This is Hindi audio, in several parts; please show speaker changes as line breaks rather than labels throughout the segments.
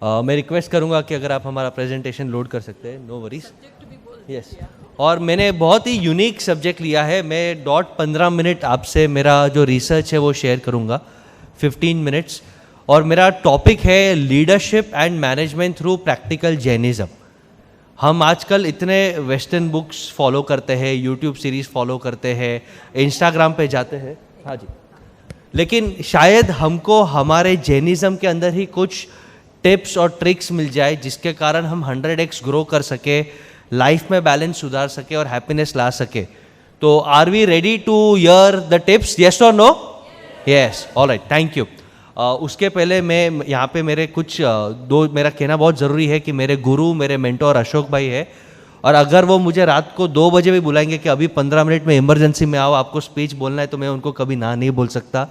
मैं रिक्वेस्ट करूंगा कि अगर आप हमारा प्रेजेंटेशन लोड कर सकते हैं, नो वरीज। यस, और मैंने बहुत ही यूनिक सब्जेक्ट लिया है। मैं डॉट 15 मिनट आपसे मेरा जो रिसर्च है वो शेयर करूंगा, 15 मिनट्स। और मेरा टॉपिक है leadership and management through practical Jainism. हम आजकल इतने वेस्टर्न बुक्स फॉलो करते हैं, यूट्यूब सीरीज़ फॉलो करते हैं, इंस्टाग्राम पे जाते हैं, हाँ जी, लेकिन शायद हमको हमारे जैनिज्म के अंदर ही कुछ टिप्स और ट्रिक्स मिल जाए जिसके कारण हम 100x ग्रो कर सके, लाइफ में बैलेंस सुधार सके और हैप्पीनेस ला सके। तो are we ready to hear the tips, yes और no? Yes, alright, thank you. उसके पहले मैं यहाँ पे मेरे कुछ मेरा कहना बहुत ज़रूरी है कि मेरे गुरु, मेरे मेंटोर अशोक भाई है, और अगर वो मुझे रात को 2 बजे भी बुलाएंगे कि अभी 15 मिनट में इमरजेंसी में आओ, आपको स्पीच बोलना है, तो मैं उनको कभी ना नहीं बोल सकता।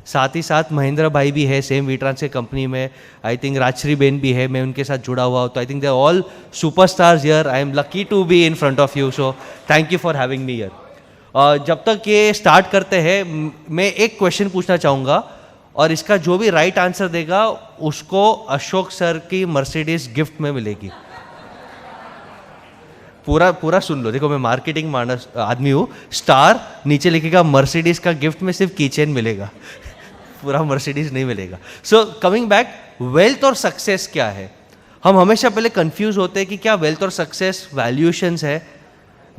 साथ ही साथ महेंद्र भाई भी है, सेम वीट्रांस के कंपनी में। आई थिंक राजश्री बेन भी है, मैं उनके साथ जुड़ा हुआ हूँ। तो I think they are all superstars here. I am lucky to be in front of you, so thank you for having me here. जब तक ये स्टार्ट करते हैं, मैं एक क्वेश्चन पूछना चाहूँगा, और इसका जो भी राइट आंसर देगा उसको अशोक सर की मर्सिडीज गिफ्ट में मिलेगी। पूरा सुन लो, देखो मैं मार्केटिंग मानस आदमी हूँ। स्टार नीचे लिखेगा मर्सिडीज का गिफ्ट में सिर्फ कीचेन मिलेगा, पूरा मर्सिडीज नहीं मिलेगा। सो कमिंग बैक, वेल्थ और सक्सेस क्या है? हम हमेशा पहले कंफ्यूज होते हैं कि क्या वेल्थ और सक्सेस वैल्यूएशंस है।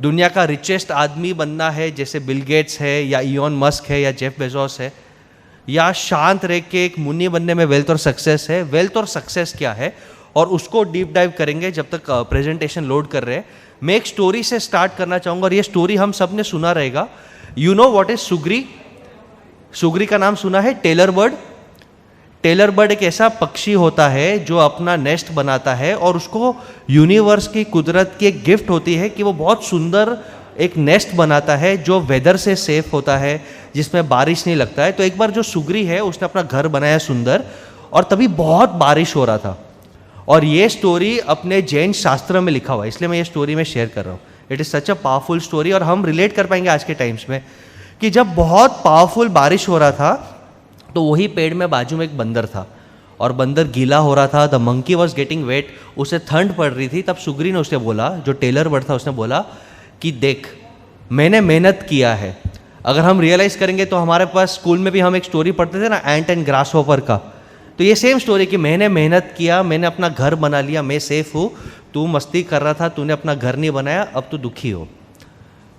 दुनिया का रिचेस्ट आदमी बनना है जैसे बिल गेट्स है, या इलॉन मस्क है, या जेफ बेजोस है, या शांत रह के एक मुन्नी बनने में वेल्थ और सक्सेस है? वेल्थ और सक्सेस क्या है, और उसको डीप डाइव करेंगे जब तक प्रेजेंटेशन लोड कर रहे हैं। मैं एक स्टोरी से स्टार्ट करना चाहूँगा, और ये स्टोरी हम सब ने सुना रहेगा। यू नो व्हाट इज सुग्री? सुग्री का नाम सुना है? Tailor bird. टेलर बर्ड एक ऐसा पक्षी होता है जो अपना नेस्ट बनाता है, और उसको यूनिवर्स की, कुदरत की एक गिफ्ट होती है कि वो बहुत सुंदर एक नेस्ट बनाता है जो वेदर से सेफ होता है, जिसमें बारिश नहीं लगता है। तो एक बार जो सुग्री है उसने अपना घर बनाया सुंदर, और तभी बहुत बारिश हो रहा था। और ये स्टोरी अपने जैन शास्त्र में लिखा हुआ है, इसलिए मैं ये स्टोरी में शेयर कर रहा हूँ। It is such a powerful story, और हम रिलेट कर पाएंगे आज के टाइम्स में कि जब बहुत पावरफुल बारिश हो रहा था, तो वही पेड़ में बाजू में एक बंदर था, और बंदर गीला हो रहा था। The monkey was getting wait, उसे ठंड पड़ रही थी। तब सुग्री ने उससे बोला, जो टेलर बर्ड था, उसने बोला कि देख, मैंने मेहनत किया है। अगर हम रियलाइज़ करेंगे तो हमारे पास स्कूल में भी हम एक स्टोरी पढ़ते थे ना, एंट एंड ग्रास हॉपर का। तो ये सेम स्टोरी कि मैंने मेहनत किया, मैंने अपना घर बना लिया, मैं सेफ हूँ। तू मस्ती कर रहा था, तूने अपना घर नहीं बनाया, अब तू दुखी हो।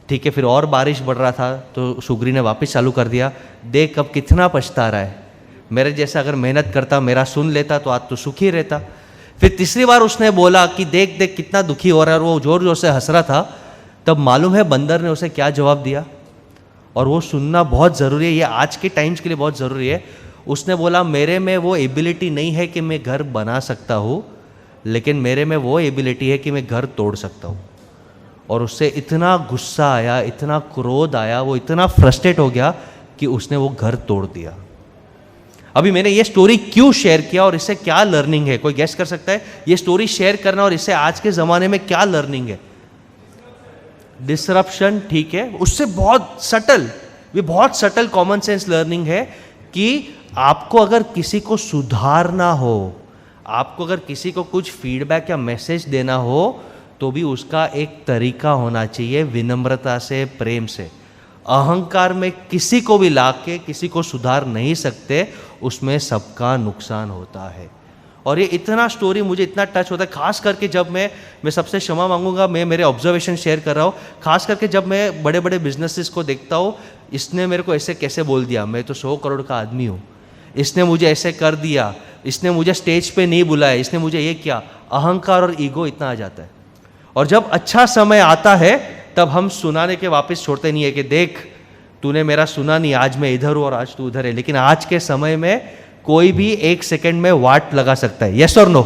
ठीक है, फिर और बारिश बढ़ रहा था, तो सुग्री ने वापस चालू कर दिया, देख अब कितना पछता रहा है, मेरे जैसा अगर मेहनत करता, मेरा सुन लेता, तो आज तो सुखी रहता। फिर तीसरी बार उसने बोला कि देख देख कितना दुखी हो रहा है, और वो जोर जोर से हंस रहा था। तब मालूम है बंदर ने उसे क्या जवाब दिया, और वो सुनना बहुत ज़रूरी है, ये आज के टाइम्स के लिए बहुत ज़रूरी है। उसने बोला, मेरे में वो एबिलिटी नहीं है कि मैं घर बना सकता हूँ, लेकिन मेरे में वो एबिलिटी है कि मैं घर तोड़ सकता हूँ। और उससे इतना गुस्सा आया, इतना क्रोध आया, वो इतना फ्रस्ट्रेट हो गया कि उसने वो घर तोड़ दिया। अभी मैंने ये स्टोरी क्यों शेयर किया और इससे क्या लर्निंग है, कोई गेस कर सकता है? ये स्टोरी शेयर करना और इससे आज के ज़माने में क्या लर्निंग है? डिसरप्शन, ठीक है। उससे बहुत सटल कॉमन सेंस लर्निंग है कि आपको अगर किसी को सुधारना हो, आपको अगर किसी को कुछ फीडबैक या मैसेज देना हो, तो भी उसका एक तरीका होना चाहिए, विनम्रता से, प्रेम से। अहंकार में किसी को भी लाके किसी को सुधार नहीं सकते, उसमें सबका नुकसान होता है। और ये इतना स्टोरी मुझे इतना टच होता है, खास करके जब मैं सबसे क्षमा मांगूंगा, मैं मेरे ऑब्जर्वेशन शेयर कर रहा हूँ, खास करके जब मैं बड़े बड़े बिजनेसेस को देखता हूँ, इसने मेरे को ऐसे कैसे बोल दिया, मैं तो 100 करोड़ का आदमी हूँ, इसने मुझे ऐसे कर दिया, इसने मुझे स्टेज पे नहीं बुलाया, इसने मुझे ये किया। अहंकार और ईगो इतना आ जाता है। और जब अच्छा समय आता है तब हम सुनाने के वापस छोड़ते नहीं है कि देख, तूने मेरा सुना नहीं, आज मैं इधर हूँ और आज तू उधर है। लेकिन आज के समय में कोई भी 1 सेकंड में वाट लगा सकता है, यस और नो?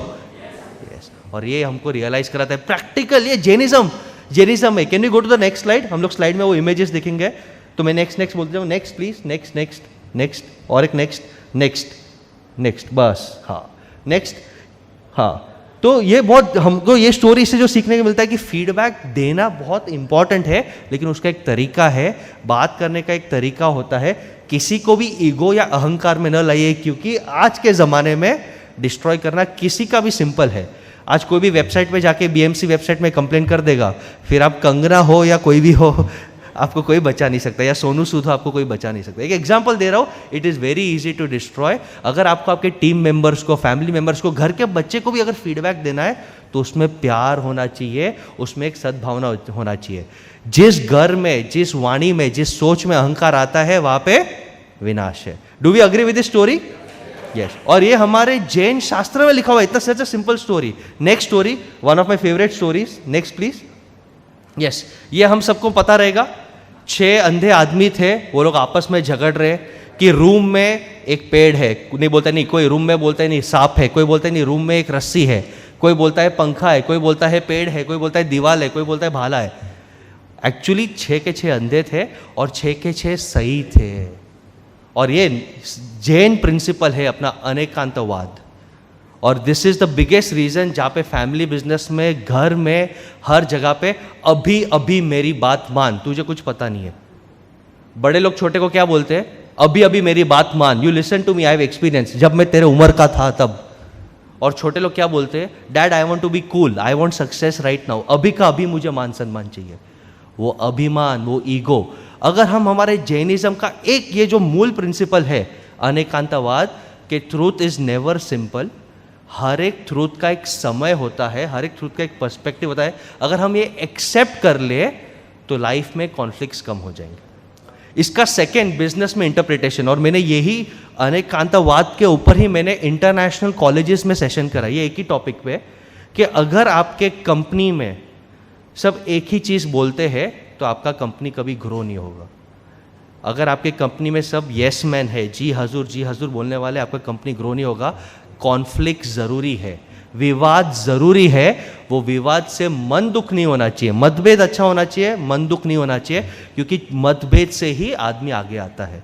यस। और ये हमको रियलाइज कराता है प्रैक्टिकल, ये जेनिज्म है। Can you go to the next slide? हम लोग स्लाइड में वो इमेजेस देखेंगे, तो मैं नेक्स्ट बोलते जाऊँ, नेक्स्ट प्लीज, नेक्स्ट और एक नेक्स्ट, बस, हाँ, नेक्स्ट, हाँ। तो ये बहुत हमको ये स्टोरी से जो सीखने को मिलता है कि फीडबैक देना बहुत इंपॉर्टेंट है, लेकिन उसका एक तरीका है, बात करने का एक तरीका होता है। किसी को भी ईगो या अहंकार में न लाइए, क्योंकि आज के ज़माने में डिस्ट्रॉय करना किसी का भी सिंपल है। आज कोई भी वेबसाइट पे जाके बीएमसी वेबसाइट में कंप्लेन कर देगा, फिर आप कंगना हो या कोई भी हो, आपको कोई बचा नहीं सकता, या सोनू सूद हो, आपको कोई बचा नहीं सकता। एक एग्जांपल दे रहा हूँ, it is very easy to destroy. अगर आपको आपके टीम मेंबर्स को, फैमिली मेंबर्स को, घर के बच्चे को भी अगर फीडबैक देना है तो उसमें प्यार होना चाहिए, उसमें एक सद्भावना होना चाहिए। जिस घर में, जिस वाणी में, जिस सोच में अहंकार आता है वहां पे विनाश है। Do we agree with this story? Yes. और ये हमारे जैन शास्त्र में लिखा हुआ है। इतना such a simple story. Next story, one of my favourite stories. Next please. Yes, ये हम सबको पता रहेगा। 6 अंधे आदमी थे, वो लोग आपस में झगड़ रहे कि रूम में एक पेड़ है, नहीं बोलता नहीं, कोई रूम में बोलता है नहीं सांप है, कोई बोलता है नहीं रूम में एक रस्सी है, कोई बोलता है पंखा है, कोई बोलता है पेड़ है, कोई बोलता है दीवार है, कोई बोलता है भाला है। एक्चुअली 6 के 6 अंधे थे और 6 के 6 सही थे। और ये जैन प्रिंसिपल है अपना अनेकांतवाद। और this is the biggest reason जहाँ पे फैमिली बिजनेस में, घर में, हर जगह पे अभी अभी मेरी बात मान, तुझे कुछ पता नहीं है। बड़े लोग छोटे को क्या बोलते हैं? अभी अभी मेरी बात मान, you listen to me, I have experience, जब मैं तेरे उम्र का था तब। और छोटे लोग क्या बोलते हैं? Dad I want to be cool, I want success right now, अभी का अभी मुझे मान सम्मान चाहिए। वो अभिमान, वो ईगो। अगर हम हमारे जैनिज्म का एक ये जो मूल प्रिंसिपल है अनेकांतवाद के, ट्रूथ इज नेवर सिंपल, हर एक ट्रूथ का एक समय होता है, हर एक ट्रूथ का एक पर्सपेक्टिव होता है। अगर हम ये एक्सेप्ट कर ले तो लाइफ में कॉन्फ्लिक्ट्स कम हो जाएंगे। इसका सेकंड, बिजनेस में इंटरप्रिटेशन। और मैंने यही अनेकांतवाद के ऊपर ही मैंने इंटरनेशनल कॉलेजेस में सेशन करा, ये एक ही टॉपिक पे, कि अगर आपके कंपनी में सब एक ही चीज़ बोलते हैं तो आपका कंपनी कभी ग्रो नहीं होगा। अगर आपके कंपनी में सब येस मैन है, जी हजूर बोलने वाले, आपका कंपनी ग्रो नहीं होगा। कॉन्फ्लिक्ट ज़रूरी है, विवाद ज़रूरी है। वो विवाद से मन दुख नहीं होना चाहिए, मतभेद अच्छा होना चाहिए, मन दुख नहीं होना चाहिए, क्योंकि मतभेद से ही आदमी आगे आता है।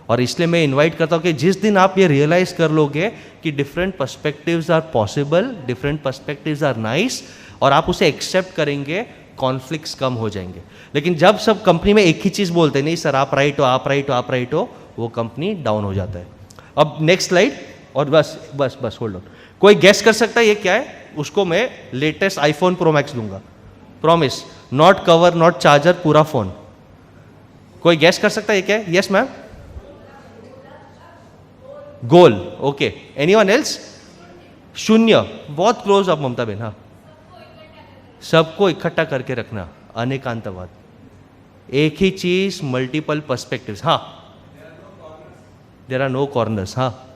और इसलिए मैं इनवाइट करता हूँ कि जिस दिन आप ये रियलाइज कर लोगे कि different perspectives are possible, different perspectives are nice, और आप उसे एक्सेप्ट करेंगे, कॉन्फ्लिक्ट्स कम हो जाएंगे। लेकिन जब सब कंपनी में एक ही चीज़ बोलते हैं, नहीं सर आप राइट हो, आप राइट हो, आप राइट हो, वो कंपनी डाउन हो जाता है। अब नेक्स्ट स्लाइड। और बस होल्ड ऑन। कोई गेस कर सकता है ये क्या है? उसको मैं लेटेस्ट आईफोन प्रो मैक्स दूंगा, promise. Not cover, not charger, पूरा फोन। कोई गेस कर सकता है ये क्या है? Yes ma'am. गोल, ओके। Anyone else? शून्य, बहुत क्लोज आप ममता बेन। हाँ, सबको इकट्ठा करके रखना, अनेकांतवाद। एक ही चीज, मल्टीपल पर्सपेक्टिव्स। हाँ, देयर आर नो कॉर्नर्स। हाँ,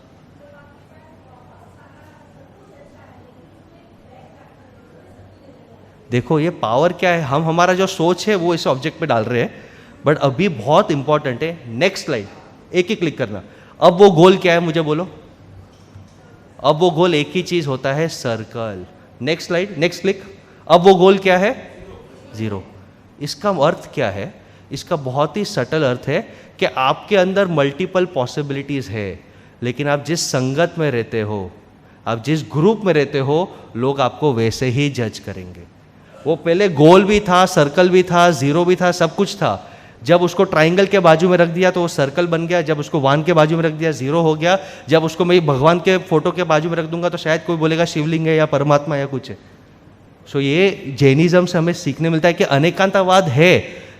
देखो ये पावर क्या है, हम हमारा जो सोच है वो इस ऑब्जेक्ट पे डाल रहे हैं, बट अभी बहुत इंपॉर्टेंट है। नेक्स्ट स्लाइड, एक ही क्लिक करना। अब वो गोल क्या है मुझे बोलो? अब वो गोल एक ही चीज होता है, circle. Next slide, next click. अब वो गोल क्या है? 0। इसका अर्थ क्या है? इसका बहुत ही सटल अर्थ है कि आपके अंदर मल्टीपल पॉसिबिलिटीज है, लेकिन आप जिस संगत में रहते हो, आप जिस ग्रुप में रहते हो, लोग आपको वैसे ही जज करेंगे। वो पहले गोल भी था, सर्कल भी था, 0 भी था, सब कुछ था। जब उसको ट्राइंगल के बाजू में रख दिया तो वो सर्कल बन गया, जब उसको वान के बाजू में रख दिया 0 हो गया, जब उसको मैं भगवान के फोटो के बाजू में रख दूंगा तो शायद कोई बोलेगा शिवलिंग है या परमात्मा या कुछ है। सो ये जैनिज्म से हमें सीखने मिलता है कि अनेकांतवाद है,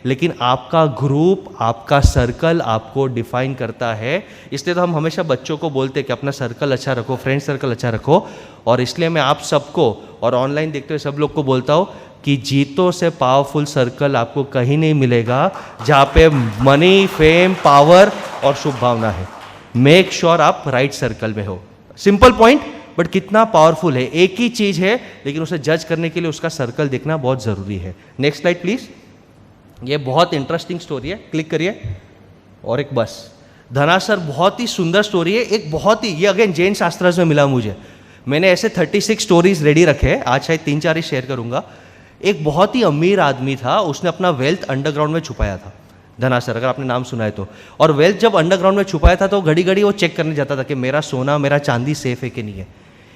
लेकिन आपका ग्रुप, आपका सर्कल आपको डिफाइन करता है। इसलिए तो हम हमेशा बच्चों को बोलते हैं कि अपना सर्कल अच्छा रखो, फ्रेंड सर्कल अच्छा रखो। और इसलिए मैं आप सबको और ऑनलाइन देखते हुए सब लोग को बोलता हूँ कि जीतों से पावरफुल सर्कल आपको कहीं नहीं मिलेगा जहाँ पे मनी, फेम, पावर और शुभ भावना है। मेक श्योर आप राइट सर्कल में हो। सिंपल पॉइंट, बट कितना पावरफुल है। एक ही चीज़ है, लेकिन उसे जज करने के लिए उसका सर्कल देखना बहुत ज़रूरी है। Next slide please. ये बहुत इंटरेस्टिंग स्टोरी है, क्लिक करिए। और एक बस, धनासर, बहुत ही सुंदर स्टोरी है। एक बहुत ही, ये अगेन जैन शास्त्र में मिला मुझे। मैंने ऐसे 36 स्टोरीज रेडी रखे हैं, आज शायद 3-4 ही शेयर करूंगा। एक बहुत ही अमीर आदमी था, उसने अपना वेल्थ अंडरग्राउंड में छुपाया था। धनासर, अगर आपने नाम सुना है तो। और वेल्थ जब अंडरग्राउंड में छुपाया था तो घड़ी घड़ी वो चेक करने जाता था कि मेरा सोना, मेरा चांदी सेफ है कि नहीं है।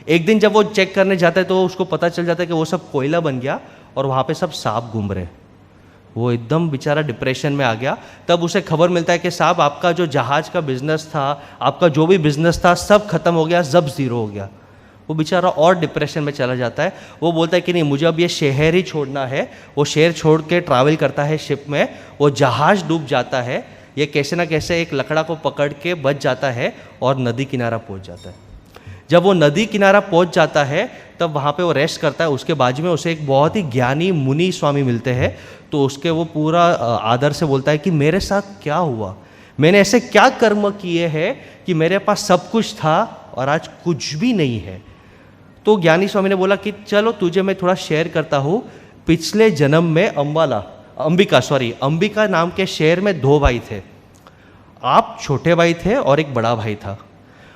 एक दिन जब वो चेक करने जाता है तो उसको पता चल जाता है कि वो सब कोयला बन गया और वहाँ पे सब सांप घूम रहे। वो एकदम बेचारा डिप्रेशन में आ गया। तब उसे खबर मिलता है कि साहब आपका जो जहाज का बिजनेस था, आपका जो भी बिजनेस था, सब खत्म हो गया, सब 0 हो गया। वो बेचारा और डिप्रेशन में चला जाता है। वो बोलता है कि नहीं, मुझे अब ये शहर ही छोड़ना है। वो शहर छोड़ के ट्रैवल करता है शिप में, वो जहाज़ डूब जाता है, ये कैसे ना कैसे एक लकड़ा को पकड़ के बच जाता है और नदी किनारा पहुंच जाता है। जब वो नदी किनारा पहुंच जाता है तब वहाँ पे वो रेस्ट करता है। उसके बाजू में उसे एक बहुत ही ज्ञानी मुनि स्वामी मिलते हैं, तो उसके वो पूरा आदर से बोलता है कि मेरे साथ क्या हुआ, मैंने ऐसे क्या कर्म किए हैं कि मेरे पास सब कुछ था और आज कुछ भी नहीं है। तो ज्ञानी स्वामी ने बोला कि चलो तुझे मैं थोड़ा शेयर करता हूँ। पिछले जन्म में अंबिका नाम के शहर में 2 भाई थे। आप छोटे भाई थे और एक बड़ा भाई था।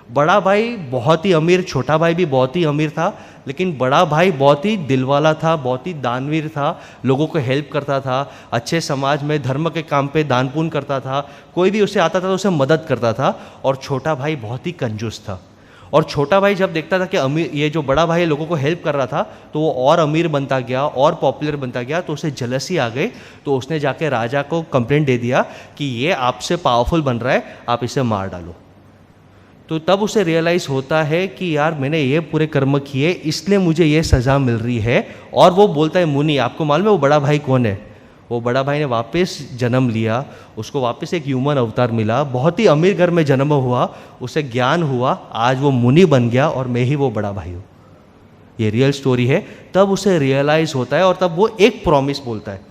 बड़ा भाई बहुत ही अमीर, छोटा भाई भी बहुत ही अमीर था, लेकिन बड़ा भाई बहुत ही दिलवाला था, बहुत ही दानवीर था, लोगों को हेल्प करता था, अच्छे समाज में धर्म के काम पे दान पुण्य करता था, कोई भी उसे आता था तो उसे मदद करता था। और छोटा भाई बहुत ही कंजूस था। और छोटा भाई जब देखता था कि अमीर, ये जो बड़ा भाई लोगों को हेल्प कर रहा था, तो वो और अमीर बनता गया और पॉपुलर बनता गया, तो उसे जलसी आ गई। तो उसने जाके राजा को कंप्लेंट दे दिया कि ये आपसे पावरफुल बन रहा है, आप इसे मार डालो। तो तब उसे रियलाइज़ होता है कि यार मैंने ये पूरे कर्म किए, इसलिए मुझे ये सज़ा मिल रही है। और वो बोलता है, मुनि आपको मालूम है वो बड़ा भाई कौन है? वो बड़ा भाई ने वापस जन्म लिया, उसको वापस एक ह्यूमन अवतार मिला, बहुत ही अमीर घर में जन्म हुआ, उसे ज्ञान हुआ, आज वो मुनि बन गया और मैं ही वो बड़ा भाई हूँ। ये रियल स्टोरी है। तब उसे रियलाइज़ होता है और तब वो एक प्रॉमिस बोलता है,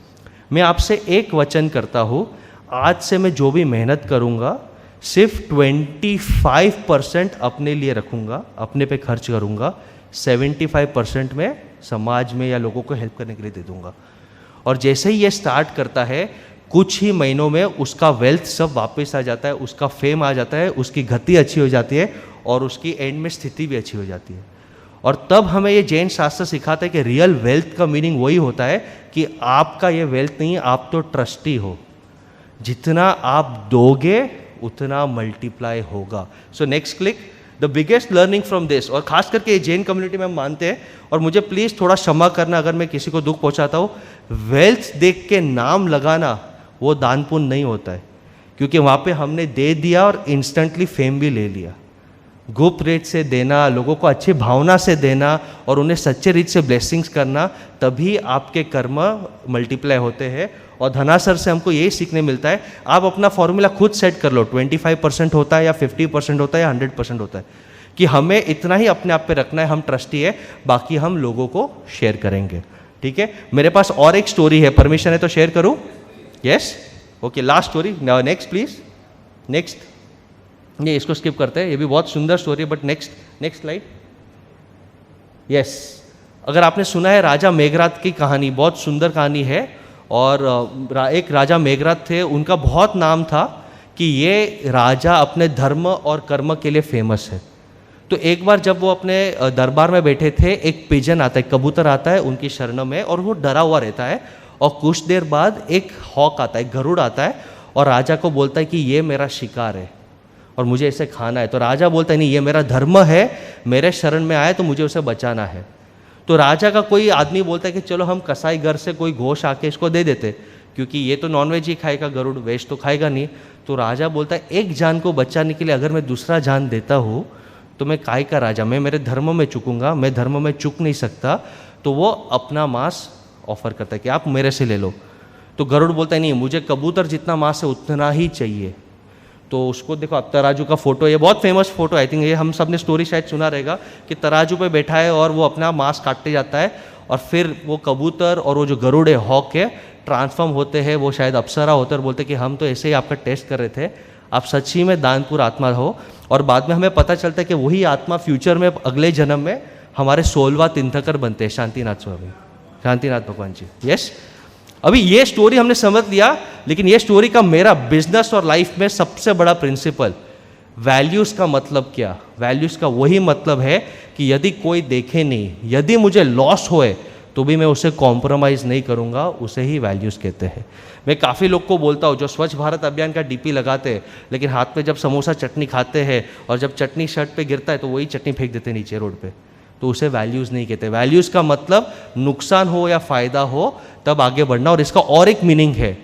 मैं आपसे एक वचन करता हूँ, आज से मैं जो भी मेहनत करूँगा सिर्फ 25% अपने लिए रखूँगा, अपने पे खर्च करूँगा, 75% में समाज में या लोगों को हेल्प करने के लिए दे दूँगा। और जैसे ही ये स्टार्ट करता है, कुछ ही महीनों में उसका वेल्थ सब वापस आ जाता है, उसका फेम आ जाता है, उसकी गति अच्छी हो जाती है और उसकी एंड में स्थिति भी अच्छी हो जाती है। और तब हमें ये जैन शास्त्र सिखाता है कि रियल वेल्थ का मीनिंग वही होता है कि आपका ये वेल्थ नहीं, आप तो ट्रस्टी हो, जितना आप दोगे उतना मल्टीप्लाई होगा। So next click, the biggest learning from this. और खास करके ये जैन कम्युनिटी में हम मानते हैं, और मुझे प्लीज़ थोड़ा क्षमा करना अगर मैं किसी को दुख पहुंचाता हूँ, वेल्थ देख के नाम लगाना वो दान पुण्य नहीं होता है, क्योंकि वहाँ पे हमने दे दिया और इंस्टेंटली फेम भी ले लिया। गुप्त रीत से देना, लोगों को अच्छी भावना से देना और उन्हें सच्चे रीत से ब्लेसिंग्स करना, तभी आपके कर्म मल्टीप्लाई होते हैं। और धनासर से हमको यही सीखने मिलता है, आप अपना फॉर्मूला खुद सेट कर लो, 25% होता है या 50% होता है या 100% होता है, कि हमें इतना ही अपने आप पे रखना है, हम ट्रस्टी है, बाकी हम लोगों को शेयर करेंगे। ठीक है, मेरे पास और एक स्टोरी है, परमिशन है तो शेयर करूँ? Yes, okay, last story, next please, next. ये इसको स्किप करते हैं, ये भी बहुत सुंदर स्टोरी है, बट नेक्स्ट स्लाइड। यस, अगर आपने सुना है राजा मेघरात की कहानी, बहुत सुंदर कहानी है। और एक राजा मेघरात थे, उनका बहुत नाम था कि ये राजा अपने धर्म और कर्म के लिए फेमस है। तो एक बार जब वो अपने दरबार में बैठे थे, एक पिजन आता है, कबूतर आता है उनकी शरण में, और वो डरा हुआ रहता है। और कुछ देर बाद एक हॉक आता है, गरुड़ आता है, और राजा को बोलता है कि ये मेरा शिकार है और मुझे इसे खाना है। तो राजा बोलता है नहीं, ये मेरा धर्म है, मेरे शरण में आया तो मुझे उसे बचाना है। तो राजा का कोई आदमी बोलता है कि चलो हम कसाई घर से कोई गोश्त आके इसको दे देते, क्योंकि ये तो नॉनवेज ही खाएगा, गरुड़ वेज तो खाएगा नहीं। तो राजा बोलता है एक जान को बचाने के लिए अगर मैं दूसरा जान देता हूँ तो मैं काय का राजा, मैं मेरे धर्म में चुकूंगा, मैं धर्म में चुक नहीं सकता। तो वो अपना मांस ऑफर करता है कि आप मेरे से ले लो। तो गरुड़ बोलता है नहीं, मुझे कबूतर जितना मांस है उतना ही चाहिए। तो उसको देखो, अब तराजू का फोटो, ये बहुत फेमस फोटो, आई थिंक ये हम सब ने स्टोरी शायद सुना रहेगा, कि तराजू पे बैठा है और वो अपना मांस काटते जाता है, और फिर वो कबूतर और वो जो गरुड़ है, हॉक है, ट्रांसफॉर्म होते हैं, वो शायद अप्सरा होते हैं और बोलते कि हम तो ऐसे ही आपका टेस्ट कर रहे थे, आप सच्ची में दानपुर आत्मा हो। और बाद में हमें पता चलता है कि वही आत्मा फ्यूचर में अगले जन्म में हमारे 16वां तीर्थंकर बनते हैं, शांतिनाथ स्वामी, शांतिनाथ भगवान जी। यस, अभी ये स्टोरी हमने समझ लिया, लेकिन ये स्टोरी का मेरा बिजनेस और लाइफ में सबसे बड़ा प्रिंसिपल, वैल्यूज़ का मतलब क्या? वैल्यूज़ का वही मतलब है कि यदि कोई देखे नहीं, यदि मुझे लॉस होए तो भी मैं उसे कॉम्प्रोमाइज़ नहीं करूँगा, उसे ही वैल्यूज़ कहते हैं। मैं काफ़ी लोग को बोलता हूँ जो स्वच्छ भारत अभियान का डीपी लगाते हैं, लेकिन हाथ में जब समोसा चटनी खाते हैं और जब चटनी शर्ट पे गिरता है तो वही चटनी फेंक देते हैं नीचे रोड पे, तो उसे वैल्यूज़ नहीं कहते। वैल्यूज़ का मतलब नुकसान हो या फ़ायदा हो तब आगे बढ़ना। और इसका और एक मीनिंग है,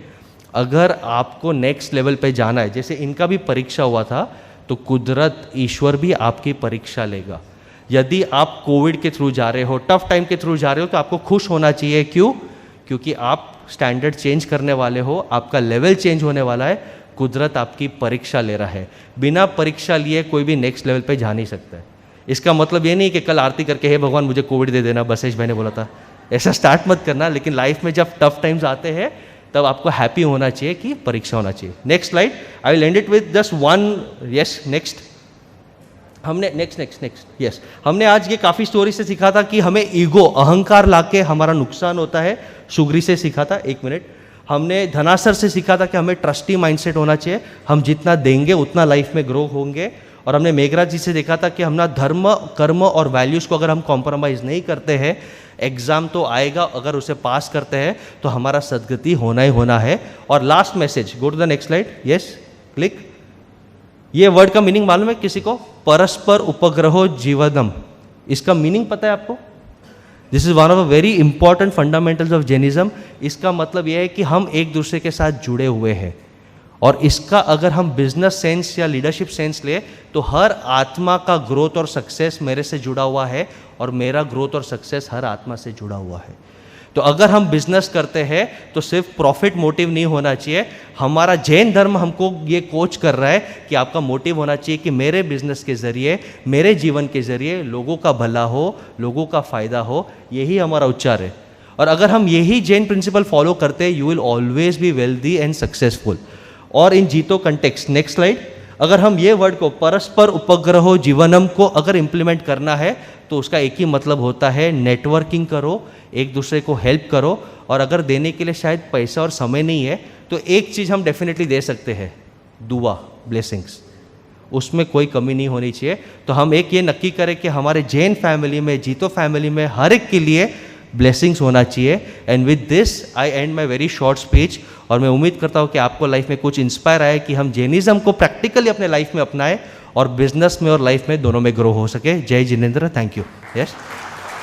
अगर आपको नेक्स्ट लेवल पे जाना है, जैसे इनका भी परीक्षा हुआ था, तो कुदरत, ईश्वर भी आपकी परीक्षा लेगा। यदि आप कोविड के थ्रू जा रहे हो, टफ टाइम के थ्रू जा रहे हो, तो आपको खुश होना चाहिए। क्यों? क्योंकि आप स्टैंडर्ड चेंज करने वाले हो, आपका लेवल चेंज होने वाला है, कुदरत आपकी परीक्षा ले रहा है। बिना परीक्षा लिए कोई भी नेक्स्ट लेवल पे जा नहीं सकता है। इसका मतलब ये नहीं कि कल आरती करके हे भगवान मुझे कोविड दे देना, बसेश भाई ने बोला था, ऐसा स्टार्ट मत करना। लेकिन लाइफ में जब टफ टाइम्स आते हैं तब आपको हैप्पी होना चाहिए कि परीक्षा होना चाहिए। Next slide, I will and it with just one. Yes, next. हमने नेक्स्ट हमने आज ये काफ़ी स्टोरी से सीखा था कि हमें ईगो, अहंकार लाके हमारा नुकसान होता है। सुग्री से सीखा था, एक मिनट। हमने धनासर से सीखा था कि हमें ट्रस्टी माइंडसेट होना चाहिए, हम जितना देंगे उतना लाइफ में ग्रो होंगे। और हमने मेघराज जी से देखा था कि हम ना धर्म, कर्म और वैल्यूज़ को अगर हम कॉम्प्रोमाइज़ नहीं करते हैं, एग्ज़ाम तो आएगा, अगर उसे पास करते हैं तो हमारा सदगति होना ही होना है। और last message, go to the next slide. Yes, click. ये वर्ड का मीनिंग मालूम है किसी को? परस्पर उपग्रहो जीवनम। इसका मीनिंग पता है आपको? This is one of the very important fundamentals of Jainism. इसका मतलब यह है कि हम एक दूसरे के साथ जुड़े हुए हैं। और इसका अगर हम बिजनेस सेंस या लीडरशिप सेंस ले तो हर आत्मा का ग्रोथ और सक्सेस मेरे से जुड़ा हुआ है, और मेरा ग्रोथ और सक्सेस हर आत्मा से जुड़ा हुआ है। तो अगर हम बिजनेस करते हैं तो सिर्फ प्रॉफिट मोटिव नहीं होना चाहिए। हमारा जैन धर्म हमको ये कोच कर रहा है कि आपका मोटिव होना चाहिए कि मेरे बिजनेस के ज़रिए, मेरे जीवन के ज़रिए लोगों का भला हो, लोगों का फ़ायदा हो। यही हमारा उच्चार है। और अगर हम यही जैन प्रिंसिपल फॉलो करते हैं, you will always be wealthy and successful. और इन जीतो कंटेक्स्ट, नेक्स्ट स्लाइड, अगर हम ये वर्ड को परस्पर उपग्रहो जीवनम को अगर इम्प्लीमेंट करना है तो उसका एक ही मतलब होता है, नेटवर्किंग करो, एक दूसरे को हेल्प करो। और अगर देने के लिए शायद पैसा और समय नहीं है तो एक चीज़ हम डेफिनेटली दे सकते हैं, दुआ, ब्लेसिंग्स। उसमें कोई कमी नहीं होनी चाहिए। तो हम एक ये नक्की करें कि हमारे जैन फैमिली में, जीतो फैमिली में हर एक के लिए ब्लेसिंग्स होना चाहिए। And with this I and my very short speech. और मैं उम्मीद करता हूँ कि आपको लाइफ में कुछ इंस्पायर आए कि हम जैनिज्म को प्रैक्टिकली अपने लाइफ में अपनाएं और बिजनेस में और लाइफ में दोनों में ग्रो हो सके। जय जिनेंद्र, थैंक यू। यस।